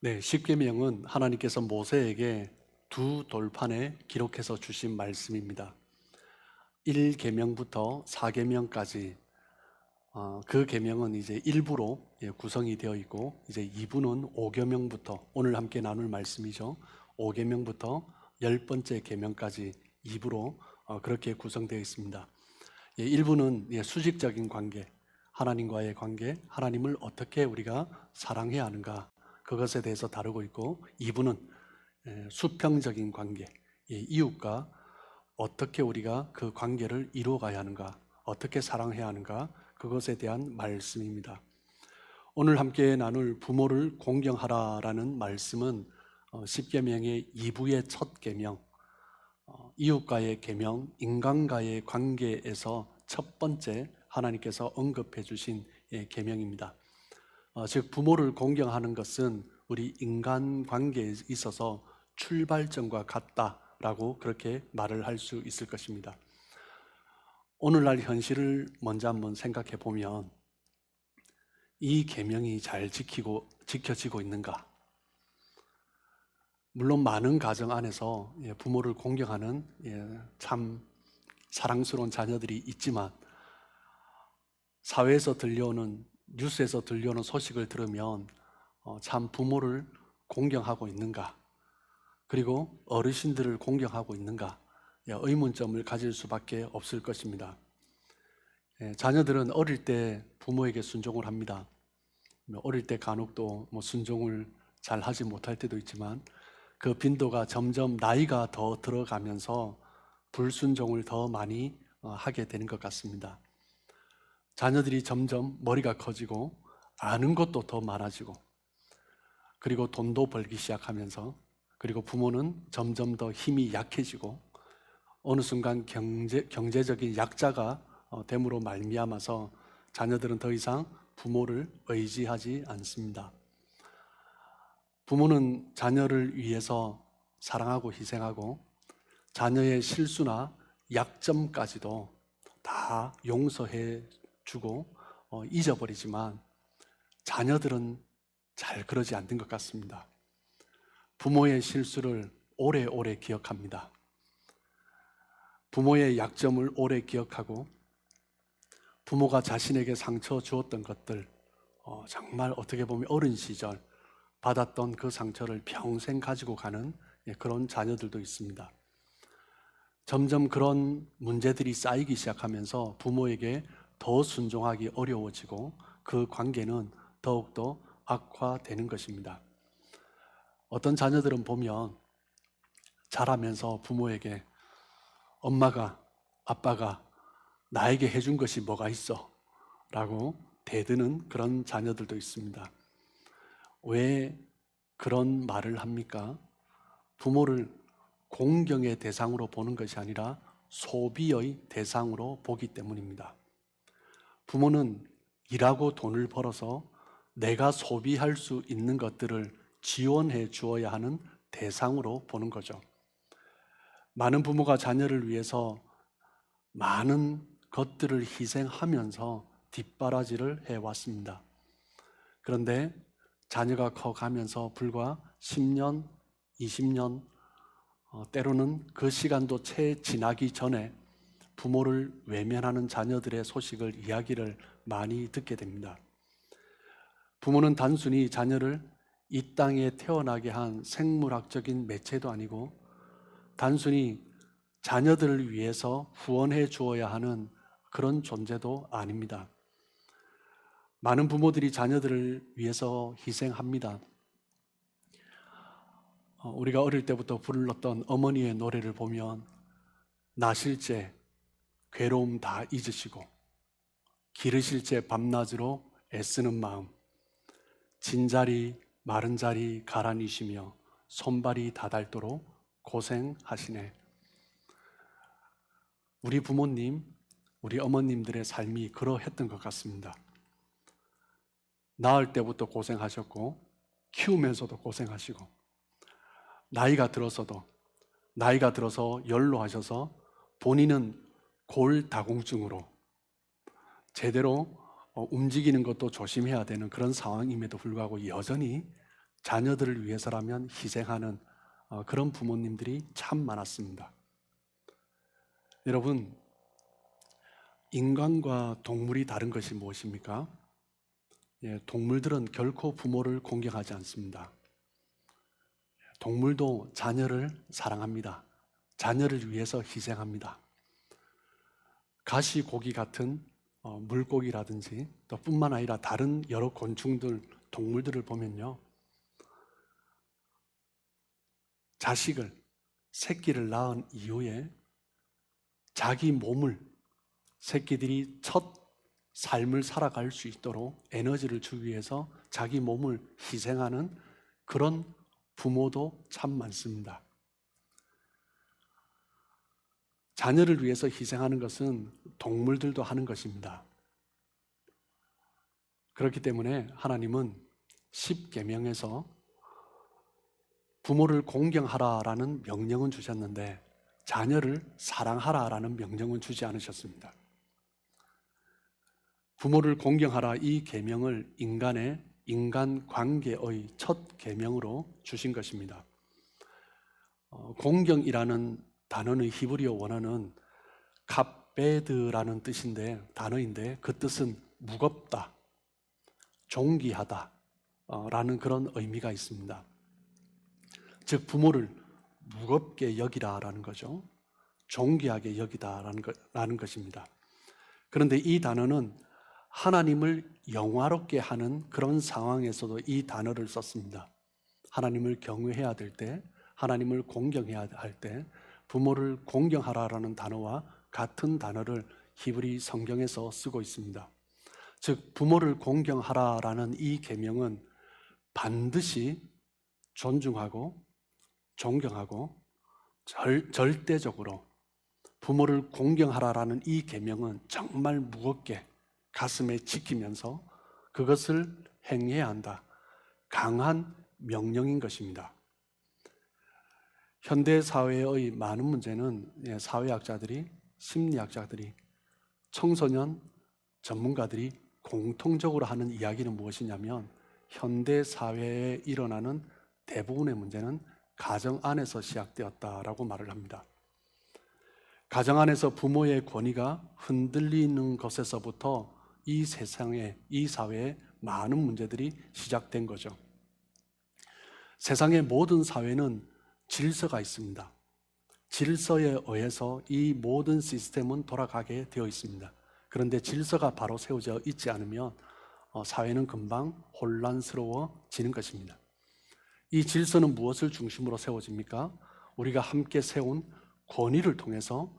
네, 십계명은 하나님께서 모세에게 두 돌판에 기록해서 주신 말씀입니다. 1계명부터 4계명까지 그 계명은 이제 일부로 구성이 되어 있고, 이제 2부는 5계명부터 오늘 함께 나눌 말씀이죠. 5계명부터 10번째 계명까지 2부로 그렇게 구성되어 있습니다. 1부는 수직적인 관계, 하나님과의 관계, 하나님을 어떻게 우리가 사랑해야 하는가, 그것에 대해서 다루고 있고, 2부는 수평적인 관계, 이웃과 어떻게 우리가 그 관계를 이루어가야 하는가, 어떻게 사랑해야 하는가, 그것에 대한 말씀입니다. 오늘 함께 나눌 부모를 공경하라라는 말씀은 십계명의 2부의 첫 계명, 이웃과의 계명, 인간과의 관계에서 첫 번째 하나님께서 언급해 주신 계명입니다. 즉 부모를 공경하는 것은 우리 인간 관계에 있어서 출발점과 같다라고 그렇게 말을 할 수 있을 것입니다. 오늘날 현실을 먼저 한번 생각해 보면 이 계명이 잘 지켜지고 있는가? 물론 많은 가정 안에서 부모를 공경하는 참 사랑스러운 자녀들이 있지만, 사회에서 들려오는, 뉴스에서 들려오는 소식을 들으면 참 부모를 공경하고 있는가, 그리고 어르신들을 공경하고 있는가, 의문점을 가질 수밖에 없을 것입니다. 자녀들은 어릴 때 부모에게 순종을 합니다. 어릴 때 간혹 또 순종을 잘 하지 못할 때도 있지만, 그 빈도가 점점 나이가 더 들어가면서 불순종을 더 많이 하게 되는 것 같습니다. 자녀들이 점점 머리가 커지고 아는 것도 더 많아지고, 그리고 돈도 벌기 시작하면서, 그리고 부모는 점점 더 힘이 약해지고, 어느 순간 경제적인 약자가 됨으로 말미암아서 자녀들은 더 이상 부모를 의지하지 않습니다. 부모는 자녀를 위해서 사랑하고 희생하고, 자녀의 실수나 약점까지도 다 용서해 주고 잊어버리지만, 자녀들은 잘 그러지 않는 것 같습니다. 부모의 실수를 오래오래 기억합니다. 부모의 약점을 오래 기억하고, 부모가 자신에게 상처 주었던 것들, 정말 어떻게 보면 어린 시절 받았던 그 상처를 평생 가지고 가는 그런 자녀들도 있습니다. 점점 그런 문제들이 쌓이기 시작하면서 부모에게 더 순종하기 어려워지고, 그 관계는 더욱더 악화되는 것입니다. 어떤 자녀들은 보면 자라면서 부모에게 엄마가, 아빠가 나에게 해준 것이 뭐가 있어? 라고 대드는 그런 자녀들도 있습니다. 왜 그런 말을 합니까? 부모를 공경의 대상으로 보는 것이 아니라 소비의 대상으로 보기 때문입니다. 부모는 일하고 돈을 벌어서 내가 소비할 수 있는 것들을 지원해 주어야 하는 대상으로 보는 거죠. 많은 부모가 자녀를 위해서 많은 것들을 희생하면서 뒷바라지를 해왔습니다. 그런데 자녀가 커가면서 불과 10년, 20년, 때로는 그 시간도 채 지나기 전에 부모를 외면하는 자녀들의 소식을, 이야기를 많이 듣게 됩니다. 부모는 단순히 자녀를 이 땅에 태어나게 한 생물학적인 매체도 아니고, 단순히 자녀들을 위해서 후원해 주어야 하는 그런 존재도 아닙니다. 많은 부모들이 자녀들을 위해서 희생합니다. 우리가 어릴 때부터 불렀던 어머니의 노래를 보면, 나실 때 괴로움 다 잊으시고 기르실 때 밤낮으로 애쓰는 마음, 진자리 마른 자리 가라니시며 손발이 다닳도록 고생하시네. 우리 부모님, 우리 어머님들의 삶이 그러했던 것 같습니다. 낳을 때부터 고생하셨고, 키우면서도 고생하시고, 나이가 들어서 연로하셔서 본인은 골다공증으로 제대로 움직이는 것도 조심해야 되는 그런 상황임에도 불구하고 여전히 자녀들을 위해서라면 희생하는 그런 부모님들이 참 많았습니다. 여러분, 인간과 동물이 다른 것이 무엇입니까? 동물들은 결코 부모를 공경하지 않습니다. 동물도 자녀를 사랑합니다. 자녀를 위해서 희생합니다. 가시고기 같은 물고기라든지 또 뿐만 아니라 다른 여러 곤충들, 동물들을 보면요, 새끼를 낳은 이후에 자기 몸을, 새끼들이 첫 삶을 살아갈 수 있도록 에너지를 주기 위해서 자기 몸을 희생하는 그런 부모도 참 많습니다. 자녀를 위해서 희생하는 것은 동물들도 하는 것입니다. 그렇기 때문에 하나님은 십계명에서 부모를 공경하라라는 명령은 주셨는데 자녀를 사랑하라라는 명령은 주지 않으셨습니다. 부모를 공경하라, 이 계명을 인간 관계의 첫 계명으로 주신 것입니다. 공경이라는 단어는 히브리어 원어는 카베드라는 단어인데 그 뜻은 무겁다, 존귀하다 라는 그런 의미가 있습니다. 즉 부모를 무겁게 여기라라는 거죠. 존귀하게 여기다라는 것입니다. 그런데 이 단어는 하나님을 영화롭게 하는 그런 상황에서도 이 단어를 썼습니다. 하나님을 경외해야 될 때, 하나님을 공경해야 할 때 부모를 공경하라라는 단어와 같은 단어를 히브리 성경에서 쓰고 있습니다. 즉 부모를 공경하라라는 이 계명은 반드시 존중하고 존경하고 절대적으로 부모를 공경하라라는 이 계명은 정말 무겁게 가슴에 지키면서 그것을 행해야 한다. 강한 명령인 것입니다. 현대 사회의 많은 문제는 사회학자들이, 심리학자들이, 청소년 전문가들이 공통적으로 하는 이야기는 무엇이냐면 현대 사회에 일어나는 대부분의 문제는 가정 안에서 시작되었다라고 말을 합니다. 가정 안에서 부모의 권위가 흔들리는 것에서부터 이 세상에, 이 사회에 많은 문제들이 시작된 거죠. 세상의 모든 사회는 질서가 있습니다. 질서에 의해서 이 모든 시스템은 돌아가게 되어 있습니다. 그런데 질서가 바로 세워져 있지 않으면 사회는 금방 혼란스러워지는 것입니다. 이 질서는 무엇을 중심으로 세워집니까? 우리가 함께 세운 권위를 통해서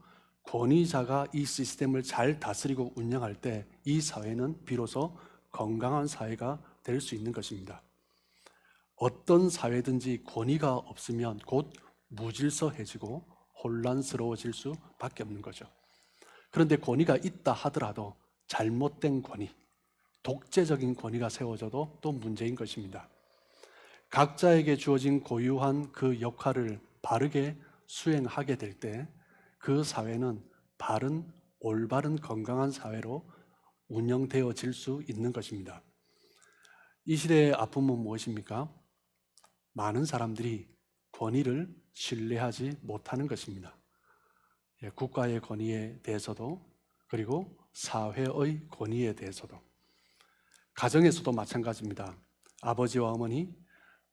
권위자가 이 시스템을 잘 다스리고 운영할 때 이 사회는 비로소 건강한 사회가 될 수 있는 것입니다. 어떤 사회든지 권위가 없으면 곧 무질서해지고 혼란스러워질 수밖에 없는 거죠. 그런데 권위가 있다 하더라도 잘못된 권위, 독재적인 권위가 세워져도 또 문제인 것입니다. 각자에게 주어진 고유한 그 역할을 바르게 수행하게 될 때 그 사회는 올바른 건강한 사회로 운영되어질 수 있는 것입니다. 이 시대의 아픔은 무엇입니까? 많은 사람들이 권위를 신뢰하지 못하는 것입니다. 국가의 권위에 대해서도 그리고 사회의 권위에 대해서도. 가정에서도 마찬가지입니다. 아버지와 어머니,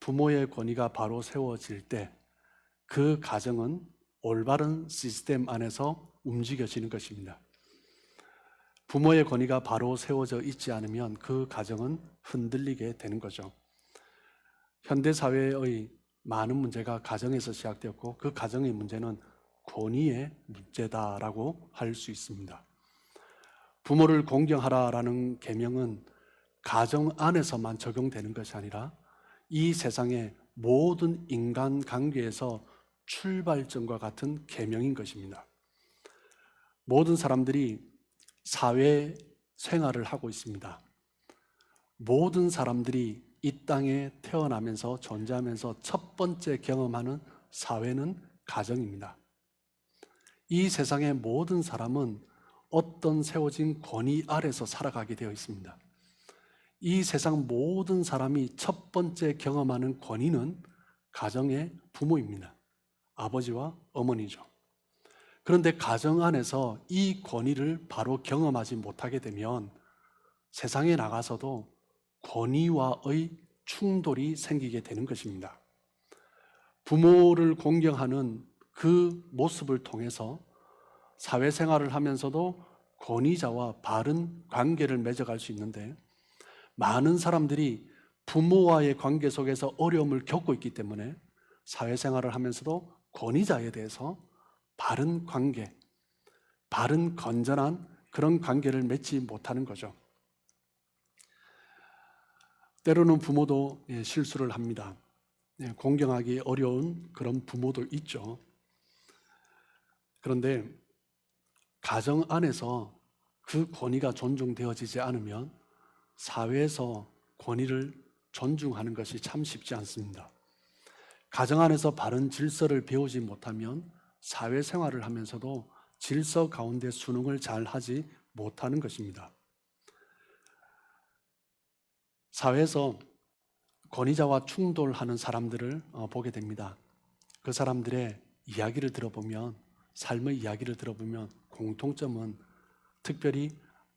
부모의 권위가 바로 세워질 때 그 가정은 올바른 시스템 안에서 움직여지는 것입니다. 부모의 권위가 바로 세워져 있지 않으면 그 가정은 흔들리게 되는 거죠. 현대사회의 많은 문제가 가정에서 시작되었고 그 가정의 문제는 권위의 문제다라고 할 수 있습니다. 부모를 공경하라라는 계명은 가정 안에서만 적용되는 것이 아니라 이 세상의 모든 인간관계에서 출발점과 같은 계명인 것입니다. 모든 사람들이 사회 생활을 하고 있습니다. 모든 사람들이 이 땅에 태어나면서 존재하면서 첫 번째 경험하는 사회는 가정입니다. 이 세상의 모든 사람은 어떤 세워진 권위 아래서 살아가게 되어 있습니다. 이 세상 모든 사람이 첫 번째 경험하는 권위는 가정의 부모입니다. 아버지와 어머니죠. 그런데 가정 안에서 이 권위를 바로 경험하지 못하게 되면 세상에 나가서도 권위와의 충돌이 생기게 되는 것입니다. 부모를 공경하는 그 모습을 통해서 사회생활을 하면서도 권위자와 바른 관계를 맺어갈 수 있는데, 많은 사람들이 부모와의 관계 속에서 어려움을 겪고 있기 때문에 사회생활을 하면서도 권위자에 대해서 바른 관계, 바른 건전한 그런 관계를 맺지 못하는 거죠. 때로는 부모도 실수를 합니다. 공경하기 어려운 그런 부모도 있죠. 그런데 가정 안에서 그 권위가 존중되어지지 않으면 사회에서 권위를 존중하는 것이 참 쉽지 않습니다. 가정 안에서 바른 질서를 배우지 못하면 사회생활을 하면서도 질서 가운데 순응을 잘 하지 못하는 것입니다. 사회에서 권위자와 충돌하는 사람들을 보게 됩니다. 그 사람들의 이야기를 들어보면, 삶의 이야기를 들어보면 공통점은 특별히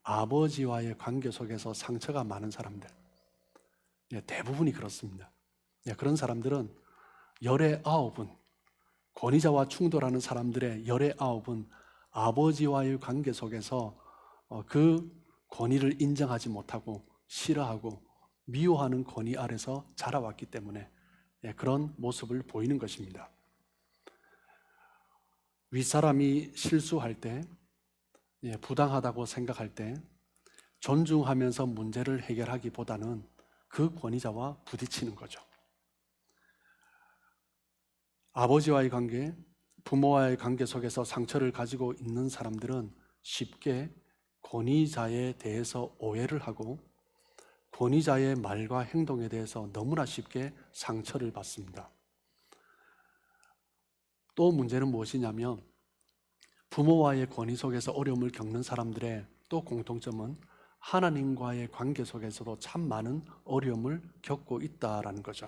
아버지와의 관계 속에서 상처가 많은 사람들, 대부분이 그렇습니다. 그런 사람들은 열의 9은, 권위자와 충돌하는 사람들의 열의 9은 아버지와의 관계 속에서 그 권위를 인정하지 못하고 싫어하고 미워하는 권위 아래서 자라왔기 때문에 그런 모습을 보이는 것입니다. 윗사람이 실수할 때, 부당하다고 생각할 때 존중하면서 문제를 해결하기보다는 그 권위자와 부딪히는 거죠. 아버지와의 관계, 부모와의 관계 속에서 상처를 가지고 있는 사람들은 쉽게 권위자에 대해서 오해를 하고 권위자의 말과 행동에 대해서 너무나 쉽게 상처를 받습니다. 또 문제는 무엇이냐면, 부모와의 권위 속에서 어려움을 겪는 사람들의 또 공통점은 하나님과의 관계 속에서도 참 많은 어려움을 겪고 있다라는 거죠.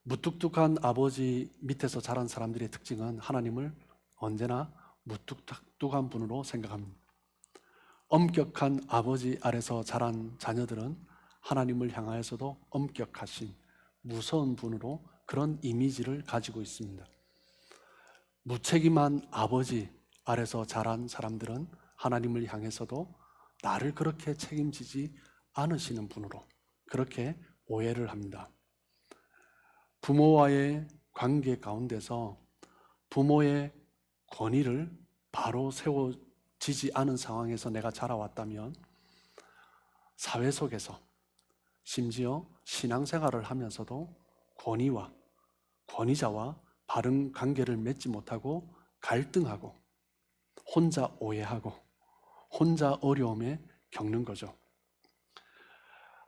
무뚝뚝한 아버지 밑에서 자란 사람들의 특징은 하나님을 언제나 무뚝뚝한 분으로 생각합니다. 엄격한 아버지 아래서 자란 자녀들은 하나님을 향하여서도 엄격하신 무서운 분으로 그런 이미지를 가지고 있습니다. 무책임한 아버지 아래서 자란 사람들은 하나님을 향해서도 나를 그렇게 책임지지 않으시는 분으로 그렇게 오해를 합니다. 부모와의 관계 가운데서 부모의 권위를 바로 세워지지 않은 상황에서 내가 자라왔다면 사회 속에서, 심지어 신앙생활을 하면서도 권위자와 바른 관계를 맺지 못하고 갈등하고 혼자 오해하고 혼자 어려움에 겪는 거죠.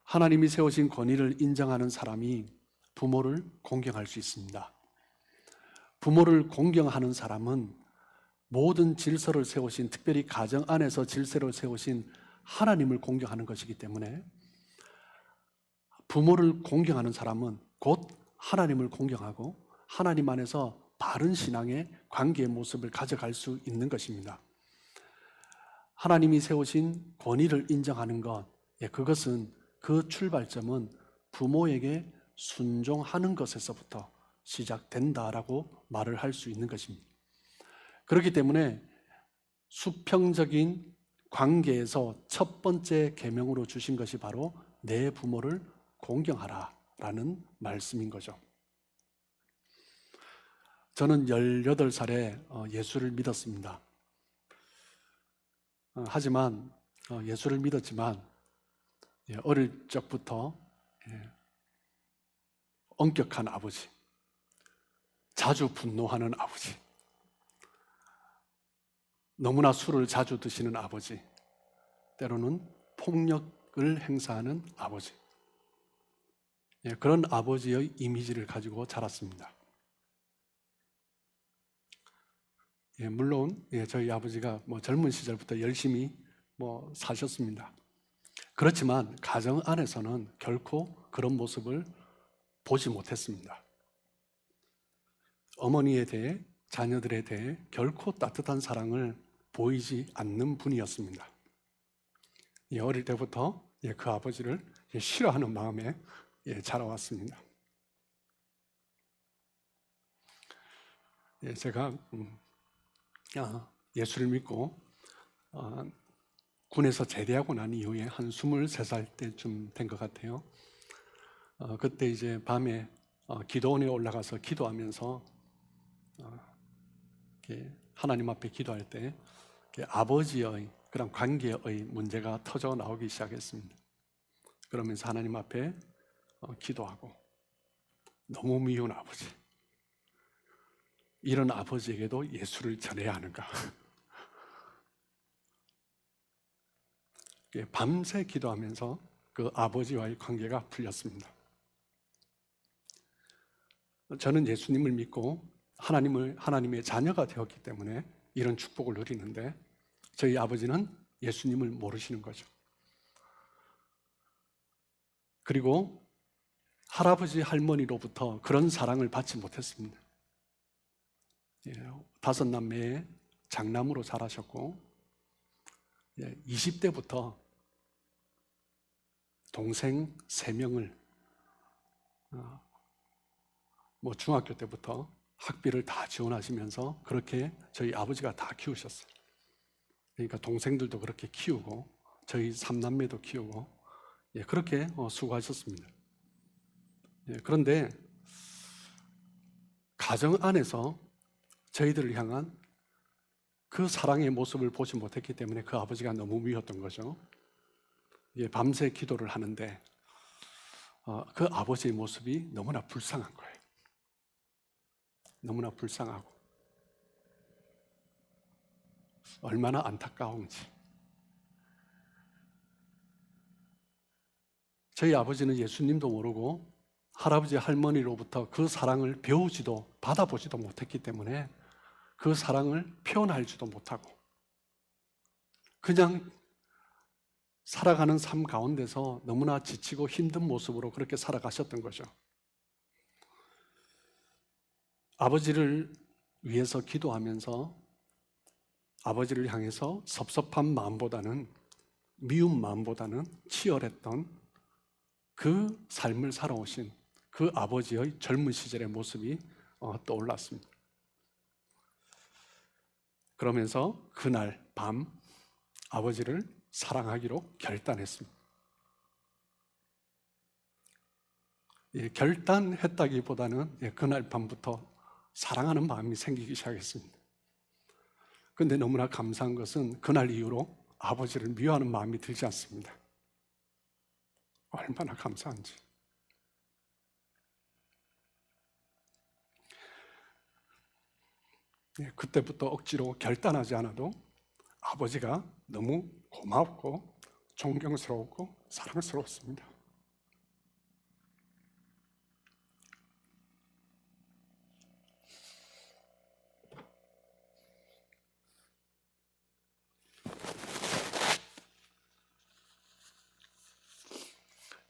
하나님이 세우신 권위를 인정하는 사람이 부모를 공경할 수 있습니다. 부모를 공경하는 사람은 모든 질서를 세우신, 특별히 가정 안에서 질서를 세우신 하나님을 공경하는 것이기 때문에 부모를 공경하는 사람은 곧 하나님을 공경하고 하나님 안에서 바른 신앙의 관계의 모습을 가져갈 수 있는 것입니다. 하나님이 세우신 권위를 인정하는 것, 그것은 그 출발점은 부모에게 순종하는 것에서부터 시작된다라고 말을 할 수 있는 것입니다. 그렇기 때문에 수평적인 관계에서 첫 번째 계명으로 주신 것이 바로 내 부모를 공경하라 라는 말씀인 거죠. 저는 18살에 예수를 믿었습니다. 하지만 예수를 믿었지만 어릴 적부터 엄격한 아버지, 자주 분노하는 아버지, 너무나 술을 자주 드시는 아버지, 때로는 폭력을 행사하는 아버지, 그런 아버지의 이미지를 가지고 자랐습니다. 물론 저희 아버지가 젊은 시절부터 열심히 사셨습니다. 그렇지만 가정 안에서는 결코 그런 모습을 보지 못했습니다. 어머니에 대해, 자녀들에 대해 결코 따뜻한 사랑을 보이지 않는 분이었습니다. 어릴 때부터 그 아버지를 싫어하는 마음에 자라왔습니다. 제가 예수를 믿고 군에서 제대하고 난 이후에 한 23살 때쯤 된 것 같아요. 그때 이제 밤에 기도원에 올라가서 기도하면서 하나님 앞에 기도할 때 아버지의 그런 관계의 문제가 터져 나오기 시작했습니다. 그러면서 하나님 앞에 기도하고, 너무 미운 아버지, 이런 아버지에게도 예수를 전해야 하는가. 밤새 기도하면서 그 아버지와의 관계가 풀렸습니다. 저는 예수님을 믿고 하나님의 자녀가 되었기 때문에 이런 축복을 누리는데, 저희 아버지는 예수님을 모르시는 거죠. 그리고 할아버지 할머니로부터 그런 사랑을 받지 못했습니다. 5남매의 장남으로 자라셨고, 20대부터 동생 3명을 중학교 때부터 학비를 다 지원하시면서 그렇게 저희 아버지가 다 키우셨어요. 그러니까 동생들도 그렇게 키우고 저희 3남매도 키우고 그렇게 수고하셨습니다. 그런데 가정 안에서 저희들을 향한 그 사랑의 모습을 보지 못했기 때문에 그 아버지가 너무 미웠던 거죠. 밤새 기도를 하는데 그 아버지의 모습이 너무나 불쌍한 거예요. 너무나 불쌍하고 얼마나 안타까운지. 저희 아버지는 예수님도 모르고 할아버지 할머니로부터 그 사랑을 배우지도 받아보지도 못했기 때문에 그 사랑을 표현하지도 못하고 그냥 살아가는 삶 가운데서 너무나 지치고 힘든 모습으로 그렇게 살아가셨던 거죠. 아버지를 위해서 기도하면서 아버지를 향해서 섭섭한 마음보다는, 미운 마음보다는 치열했던 그 삶을 살아오신 그 아버지의 젊은 시절의 모습이 떠올랐습니다. 그러면서 그날 밤 아버지를 사랑하기로 결단했습니다. 결단했다기보다는 그날 밤부터 사랑하는 마음이 생기기 시작했습니다. 그런데 너무나 감사한 것은 그날 이후로 아버지를 미워하는 마음이 들지 않습니다. 얼마나 감사한지. 그때부터 억지로 결단하지 않아도 아버지가 너무 고맙고 존경스럽고 사랑스럽습니다.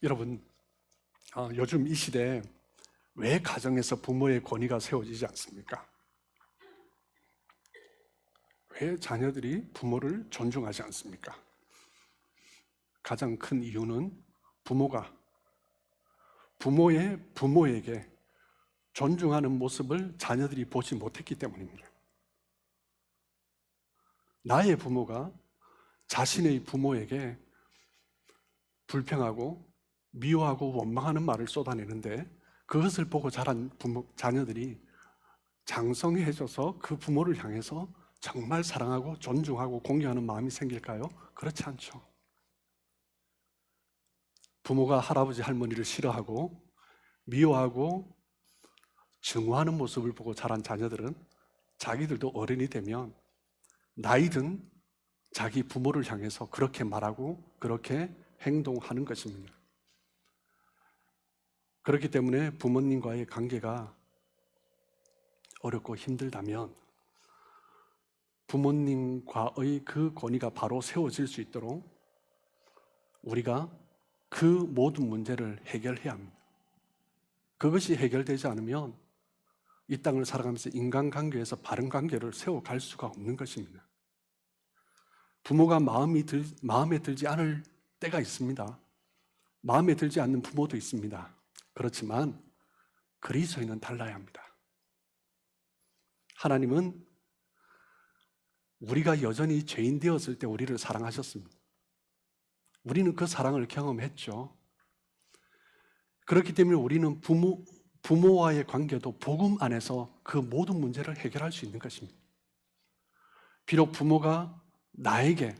여러분, 요즘 이 시대에 왜 가정에서 부모의 권위가 세워지지 않습니까? 왜 자녀들이 부모를 존중하지 않습니까? 가장 큰 이유는 부모가 부모에게 존중하는 모습을 자녀들이 보지 못했기 때문입니다. 나의 부모가 자신의 부모에게 불평하고 미워하고 원망하는 말을 쏟아내는데 그것을 보고 자란 자녀들이 장성해져서 그 부모를 향해서 정말 사랑하고 존중하고 공경하는 마음이 생길까요? 그렇지 않죠. 부모가 할아버지 할머니를 싫어하고 미워하고 증오하는 모습을 보고 자란 자녀들은 자기들도 어른이 되면 나이든 자기 부모를 향해서 그렇게 말하고 그렇게 행동하는 것입니다. 그렇기 때문에 부모님과의 관계가 어렵고 힘들다면 부모님과의 그 권위가 바로 세워질 수 있도록 우리가 그 모든 문제를 해결해야 합니다. 그것이 해결되지 않으면 이 땅을 살아가면서 인간관계에서 바른 관계를 세워갈 수가 없는 것입니다. 부모가 마음에 들지 않을 때가 있습니다. 마음에 들지 않는 부모도 있습니다. 그렇지만 그리스도인은 달라야 합니다. 하나님은 우리가 여전히 죄인 되었을 때 우리를 사랑하셨습니다. 우리는 그 사랑을 경험했죠. 그렇기 때문에 우리는 부모와의 관계도 복음 안에서 그 모든 문제를 해결할 수 있는 것입니다. 비록 부모가 나에게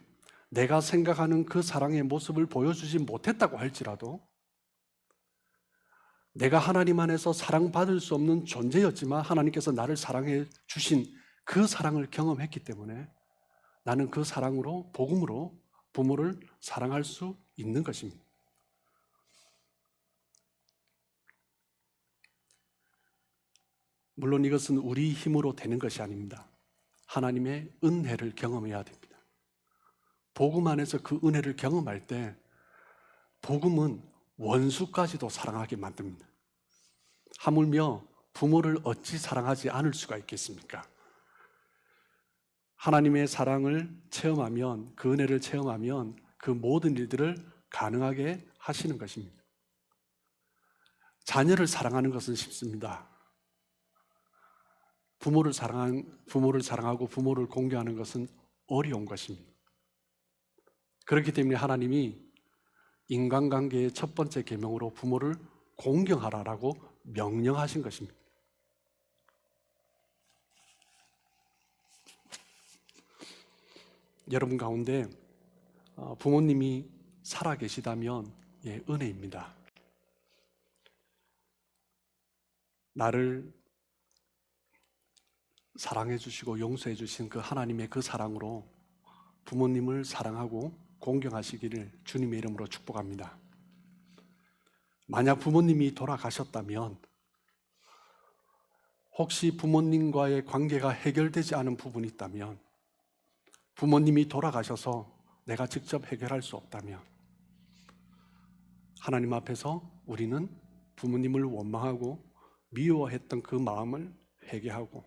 내가 생각하는 그 사랑의 모습을 보여주지 못했다고 할지라도 내가 하나님 안에서 사랑받을 수 없는 존재였지만 하나님께서 나를 사랑해 주신 그 사랑을 경험했기 때문에 나는 그 사랑으로, 복음으로 부모를 사랑할 수 있는 것입니다. 물론 이것은 우리 힘으로 되는 것이 아닙니다. 하나님의 은혜를 경험해야 됩니다. 복음 안에서 그 은혜를 경험할 때 복음은 원수까지도 사랑하게 만듭니다. 하물며 부모를 어찌 사랑하지 않을 수가 있겠습니까? 하나님의 사랑을 체험하면, 그 은혜를 체험하면 그 모든 일들을 가능하게 하시는 것입니다. 자녀를 사랑하는 것은 쉽습니다. 부모를 사랑하고 부모를 공경하는 것은 어려운 것입니다. 그렇기 때문에 하나님이 인간관계의 첫 번째 계명으로 부모를 공경하라라고 명령하신 것입니다. 여러분 가운데 부모님이 살아계시다면 은혜입니다. 나를 사랑해 주시고 용서해 주신 그 하나님의 그 사랑으로 부모님을 사랑하고 공경하시기를 주님의 이름으로 축복합니다. 만약 부모님이 돌아가셨다면 혹시 부모님과의 관계가 해결되지 않은 부분이 있다면 부모님이 돌아가셔서 내가 직접 해결할 수 없다면 하나님 앞에서 우리는 부모님을 원망하고 미워했던 그 마음을 회개하고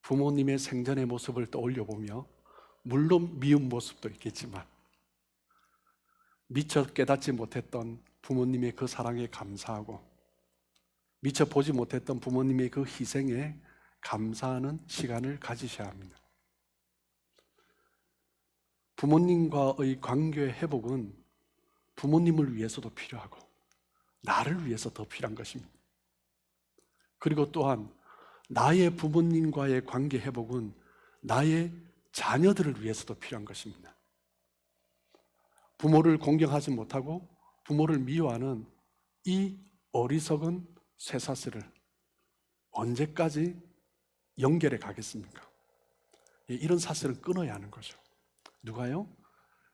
부모님의 생전의 모습을 떠올려 보며 물론 미운 모습도 있겠지만 미처 깨닫지 못했던 부모님의 그 사랑에 감사하고 미처 보지 못했던 부모님의 그 희생에 감사하는 시간을 가지셔야 합니다. 부모님과의 관계의 회복은 부모님을 위해서도 필요하고 나를 위해서 더 필요한 것입니다. 그리고 또한 나의 부모님과의 관계 회복은 나의 자녀들을 위해서도 필요한 것입니다. 부모를 공경하지 못하고 부모를 미워하는 이 어리석은 쇠사슬을 언제까지 연결해 가겠습니까? 이런 사슬을 끊어야 하는 거죠. 누가요?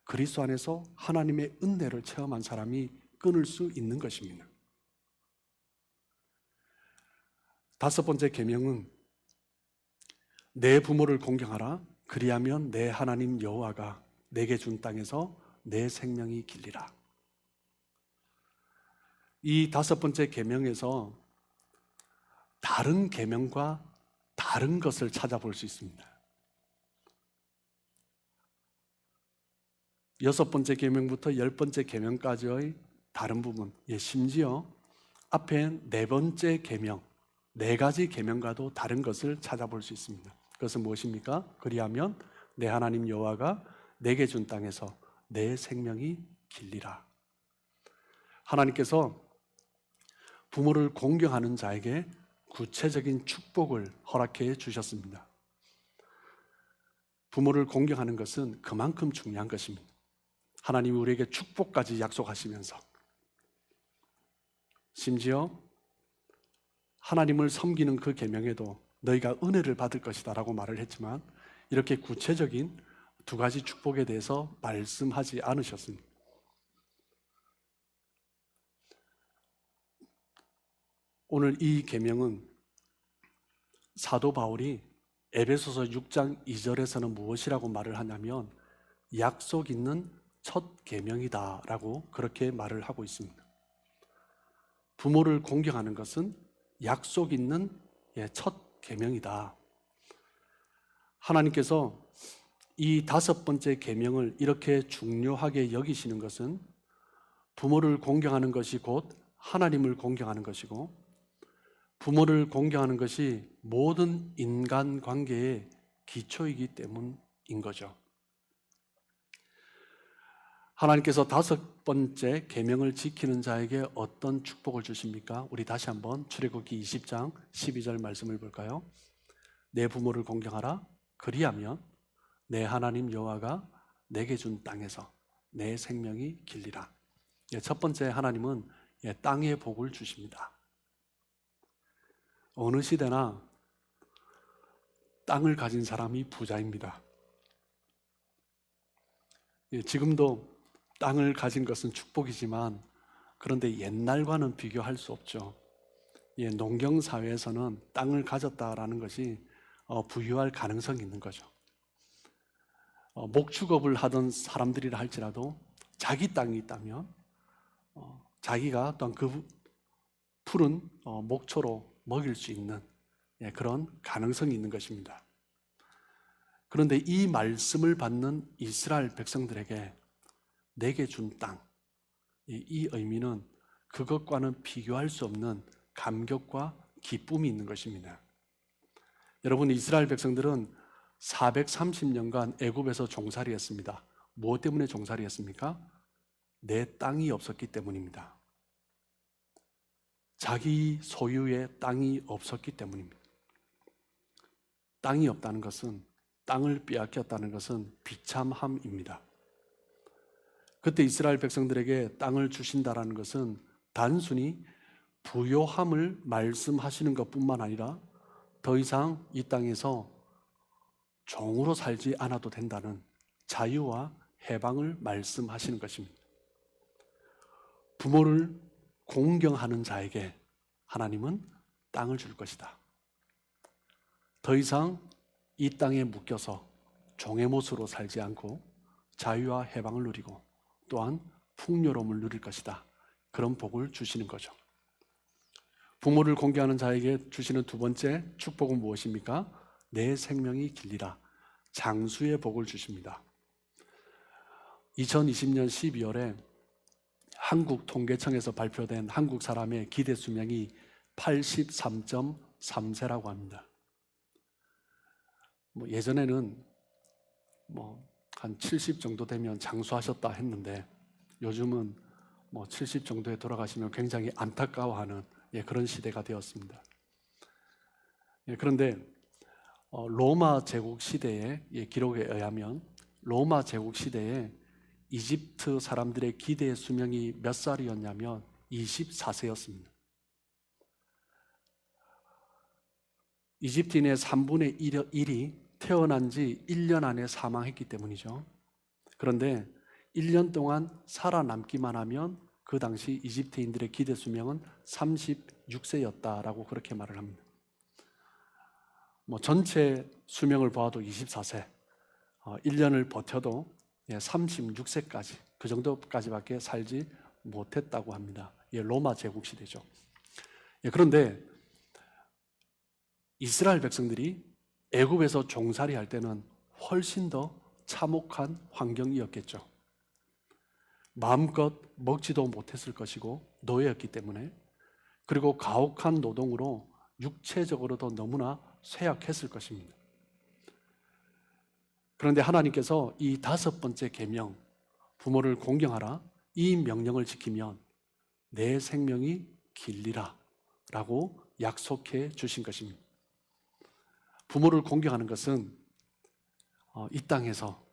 그리스도 안에서 하나님의 은혜를 체험한 사람이 끊을 수 있는 것입니다. 다섯 번째 계명은 내 부모를 공경하라. 그리하면 내 하나님 여호와가 내게 준 땅에서 내 생명이 길리라. 이 다섯 번째 계명에서 다른 계명과 다른 것을 찾아볼 수 있습니다. 여섯 번째 계명부터 열 번째 계명까지의 다른 부분, 심지어 앞에 네 번째 계명, 네 가지 계명과도 다른 것을 찾아볼 수 있습니다. 그것은 무엇입니까? 그리하면 내 하나님 여호와가 내게 준 땅에서 내 생명이 길리라. 하나님께서 부모를 공경하는 자에게 구체적인 축복을 허락해 주셨습니다. 부모를 공경하는 것은 그만큼 중요한 것입니다. 하나님이 우리에게 축복까지 약속하시면서 심지어 하나님을 섬기는 그 계명에도 너희가 은혜를 받을 것이다 라고 말을 했지만 이렇게 구체적인 두 가지 축복에 대해서 말씀하지 않으셨습니다. 오늘 이 계명은 사도 바울이 에베소서 6장 2절에서는 무엇이라고 말을 하냐면 약속 있는 첫 계명이다라고 그렇게 말을 하고 있습니다. 부모를 공경하는 것은 약속 있는 첫 계명이다. 하나님께서 이 5번째 계명을 이렇게 중요하게 여기시는 것은 부모를 공경하는 것이 곧 하나님을 공경하는 것이고, 부모를 공경하는 것이 모든 인간 관계의 기초이기 때문인 거죠. 하나님께서 5번째 계명을 지키는 자에게 어떤 축복을 주십니까? 우리 다시 한번 출애굽기 20장 12절 말씀을 볼까요? 내 부모를 공경하라. 그리하면 내 하나님 여호와가 내게 준 땅에서 내 생명이 길리라. 첫 번째, 하나님은 땅의 복을 주십니다. 어느 시대나 땅을 가진 사람이 부자입니다. 지금도 땅을 가진 것은 축복이지만, 그런데 옛날과는 비교할 수 없죠. 농경 사회에서는 땅을 가졌다라는 것이 부유할 가능성이 있는 거죠. 목축업을 하던 사람들이라 할지라도 자기 땅이 있다면 자기가 또한 그 푸른 목초로 먹일 수 있는 그런 가능성이 있는 것입니다. 그런데 이 말씀을 받는 이스라엘 백성들에게 내게 준 땅, 이 의미는 그것과는 비교할 수 없는 감격과 기쁨이 있는 것입니다. 여러분, 이스라엘 백성들은 430년간 애굽에서 종살이했습니다. 무엇 때문에 종살이했습니까? 내 땅이 없었기 때문입니다. 자기 소유의 땅이 없었기 때문입니다. 땅이 없다는 것은, 땅을 빼앗겼다는 것은 비참함입니다. 그때 이스라엘 백성들에게 땅을 주신다라는 것은 단순히 부요함을 말씀하시는 것뿐만 아니라 더 이상 이 땅에서 종으로 살지 않아도 된다는 자유와 해방을 말씀하시는 것입니다. 부모를 공경하는 자에게 하나님은 땅을 줄 것이다. 더 이상 이 땅에 묶여서 종의 모습으로 살지 않고 자유와 해방을 누리고 또한 풍요로움을 누릴 것이다. 그런 복을 주시는 거죠. 부모를 공경하는 자에게 주시는 두 번째 축복은 무엇입니까? 내 생명이 길리라. 장수의 복을 주십니다. 2020년 12월에 한국통계청에서 발표된 한국 사람의 기대 수명이 83.3세라고 합니다. 예전에는 한 70 정도 되면 장수하셨다 했는데, 요즘은 70 정도에 돌아가시면 굉장히 안타까워하는 그런 시대가 되었습니다. 그런데 로마 제국 시대의 기록에 의하면 로마 제국 시대에 이집트 사람들의 기대 수명이 몇 살이었냐면 24세였습니다. 이집트인의 3분의 1이 태어난 지 1년 안에 사망했기 때문이죠. 그런데 1년 동안 살아남기만 하면 그 당시 이집트인들의 기대 수명은 36세였다라고 그렇게 말을 합니다. 전체 수명을 보아도 24세, 1년을 버텨도 36세까지, 그 정도까지밖에 살지 못했다고 합니다. 로마 제국 시대죠. 그런데 이스라엘 백성들이 애굽에서 종살이 할 때는 훨씬 더 참혹한 환경이었겠죠. 마음껏 먹지도 못했을 것이고 노예였기 때문에, 그리고 가혹한 노동으로 육체적으로도 너무나 쇠약했을 것입니다. 그런데 하나님께서 이 5번째 계명, 부모를 공경하라, 이 명령을 지키면 내 생명이 길리라 라고 약속해 주신 것입니다. 부모를 공경하는 것은 이 땅에서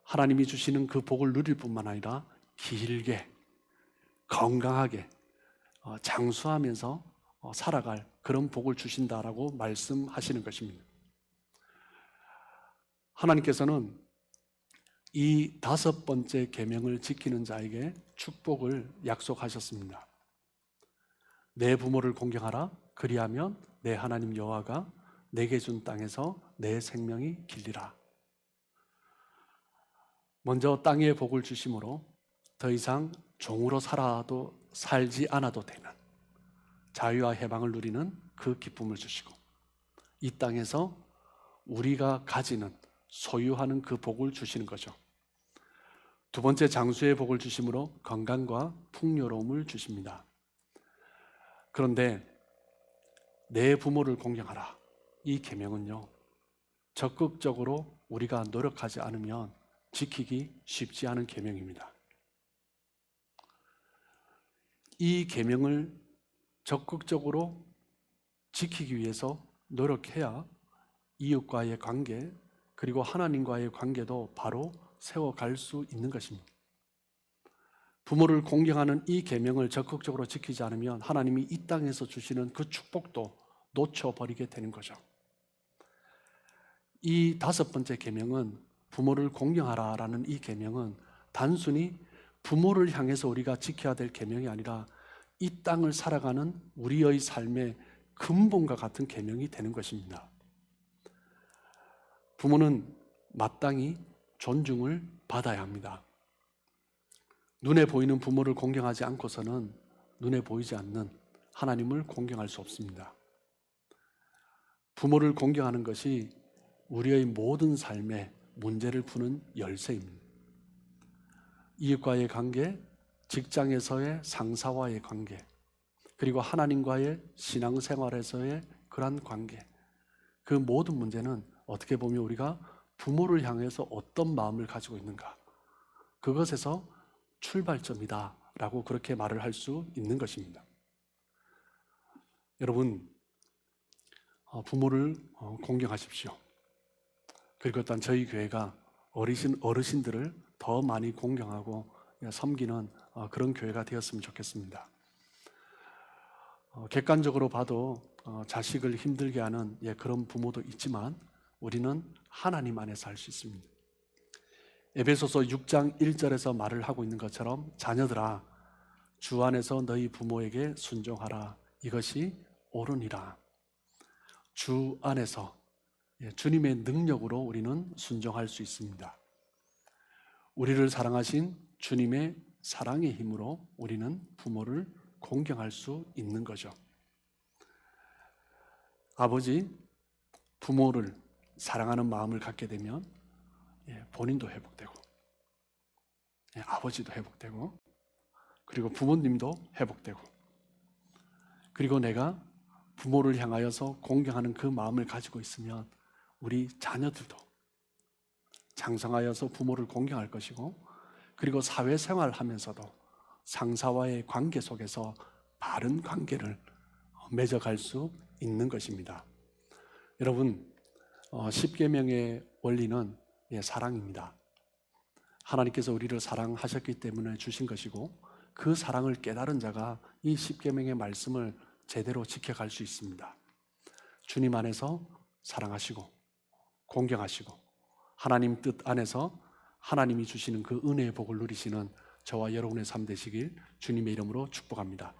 하나님이 주시는 그 복을 누릴 뿐만 아니라 길게 건강하게 장수하면서 살아갈 그런 복을 주신다라고 말씀하시는 것입니다. 하나님께서는 이 5번째 계명을 지키는 자에게 축복을 약속하셨습니다. 내 부모를 공경하라. 그리하면 내 하나님 여호와가 내게 준 땅에서 내 생명이 길리라. 먼저 땅의 복을 주심으로 더 이상 종으로 살지 않아도 되는 자유와 해방을 누리는 그 기쁨을 주시고, 이 땅에서 우리가 가지는, 소유하는 그 복을 주시는 거죠. 두 번째, 장수의 복을 주심으로 건강과 풍요로움을 주십니다. 그런데 내 부모를 공경하라, 이 계명은요, 적극적으로 우리가 노력하지 않으면 지키기 쉽지 않은 계명입니다. 이 계명을 적극적으로 지키기 위해서 노력해야 이웃과의 관계, 그리고 하나님과의 관계도 바로 세워갈 수 있는 것입니다. 부모를 공경하는 이 계명을 적극적으로 지키지 않으면 하나님이 이 땅에서 주시는 그 축복도 놓쳐버리게 되는 거죠. 이 다섯 번째 계명은, 부모를 공경하라라는 이 계명은 단순히 부모를 향해서 우리가 지켜야 될 계명이 아니라 이 땅을 살아가는 우리의 삶의 근본과 같은 계명이 되는 것입니다. 부모는 마땅히 존중을 받아야 합니다. 눈에 보이는 부모를 공경하지 않고서는 눈에 보이지 않는 하나님을 공경할 수 없습니다. 부모를 공경하는 것이 우리의 모든 삶의 문제를 푸는 열쇠입니다. 이웃과의 관계, 직장에서의 상사와의 관계, 그리고 하나님과의 신앙생활에서의 그러한 관계, 그 모든 문제는 어떻게 보면 우리가 부모를 향해서 어떤 마음을 가지고 있는가, 그것에서 출발점이다 라고 그렇게 말을 할 수 있는 것입니다. 여러분, 부모를 공경하십시오. 그리고 또한 저희 교회가 어르신들을 더 많이 공경하고 섬기는 그런 교회가 되었으면 좋겠습니다. 객관적으로 봐도 자식을 힘들게 하는 그런 부모도 있지만 우리는 하나님 안에서 할 수 있습니다. 에베소서 6장 1절에서 말을 하고 있는 것처럼, 자녀들아 주 안에서 너희 부모에게 순종하라, 이것이 옳으니라. 주 안에서, 주님의 능력으로 우리는 순종할 수 있습니다. 우리를 사랑하신 주님의 사랑의 힘으로 우리는 부모를 공경할 수 있는 거죠. 아버지, 부모를 사랑하는 마음을 갖게 되면 본인도 회복되고, 아버지도 회복되고, 그리고 부모님도 회복되고, 그리고 내가 부모를 향하여서 공경하는 그 마음을 가지고 있으면 우리 자녀들도 장성하여서 부모를 공경할 것이고, 그리고 사회생활을 하면서도 상사와의 관계 속에서 바른 관계를 맺어갈 수 있는 것입니다. 여러분, 10계명의 원리는 사랑입니다. 하나님께서 우리를 사랑하셨기 때문에 주신 것이고, 그 사랑을 깨달은 자가 이 10계명의 말씀을 제대로 지켜갈 수 있습니다. 주님 안에서 사랑하시고 공경하시고 하나님 뜻 안에서 하나님이 주시는 그 은혜의 복을 누리시는 저와 여러분의 삶 되시길 주님의 이름으로 축복합니다.